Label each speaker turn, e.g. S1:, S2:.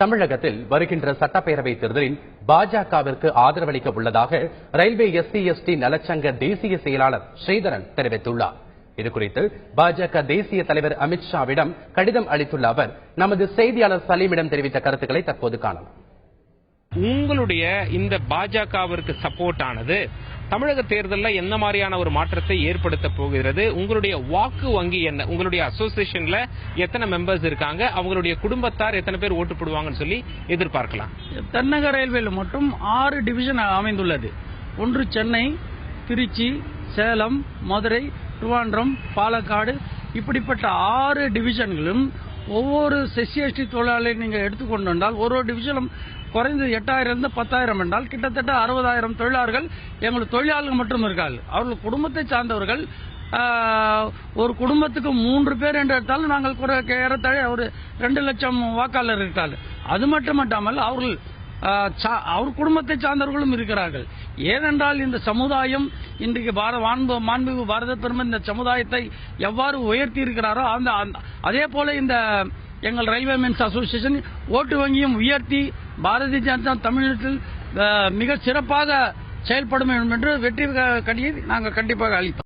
S1: தமிழகத்தில் வருகின்ற சட்டப்பேரவை தேர்தலில் பாஜகவிற்கு ஆதரவளிக்க உள்ளதாக ரயில்வே SC/ST நலச்சங்க தேசிய செயலாளர் ஸ்ரீதரன் தெரிவித்துள்ளார். இதுகுறித்து பாஜக தேசிய தலைவர் அமித்ஷாவிடம் கடிதம் அளித்துள்ள அவர் நமது செய்தியாளர் சலீமிடம் தெரிவித்த கருத்துக்களை தற்போது காணலாம்.
S2: உங்களுடைய இந்த பாஜகவிற்கு சப்போர்ட் ஆனது தமிழக தேர்தலில் என்ன மாதிரியான ஒரு மாற்றத்தை ஏற்படுத்த போகிறது? உங்களுடைய வாக்கு வங்கி என்ன? உங்களுடைய அசோசியேஷன்ல எத்தனை மெம்பர்ஸ் இருக்காங்க? அவங்களுடைய குடும்பத்தார் எத்தனை பேர் ஓட்டு போடுவாங்கன்னு சொல்லி எதிர்பார்க்கலாம்.
S3: தென்னக ரயில்வேல மட்டும் 6 டிவிஷன் அமைந்துள்ளது. ஒன்று சென்னை, திருச்சி, சேலம், மதுரை, திருவாண்டம், பாலக்காடு, இப்படிப்பட்ட 6 டிவிஷன்களும் ஒவ்வொரு SC/ST தொழிலாளரை நீங்க எடுத்துக்கொண்டு வந்தால் ஒரு டிவிஷனும் குறைந்தது 8,000 இருந்து 10,000 என்றால் கிட்டத்தட்ட 60,000 தொழிலாளர்கள் எங்களுக்கு தொழிலாளர்கள் மட்டும் இருக்கார்கள். அவர்கள் குடும்பத்தை சார்ந்தவர்கள் ஒரு குடும்பத்துக்கு 3 பேர் என்று எடுத்தாலும் நாங்கள் ஏறத்தாழ ஒரு 2 லட்சம் வாக்காளர் இருக்கார்கள். அது மட்டுமல்லாமல் அவர் குடும்பத்தை சார்ந்தவர்களும் இருக்கிறார்கள். ஏனென்றால் இந்த சமுதாயம் இன்றைக்கு மாண்புமிகு பாரத பிரதமர் இந்த சமுதாயத்தை எவ்வாறு உயர்த்தி இருக்கிறாரோ அதே போல இந்த எங்கள் ரயில்வே மென்ஸ் அசோசியேஷன் ஓட்டு வங்கியும் உயர்த்தி பாரதிய ஜனதா தமிழகத்தில் மிக சிறப்பாக செயல்படும் என்று வெற்றி கடியை நாங்கள் கண்டிப்பாக அளித்தோம்.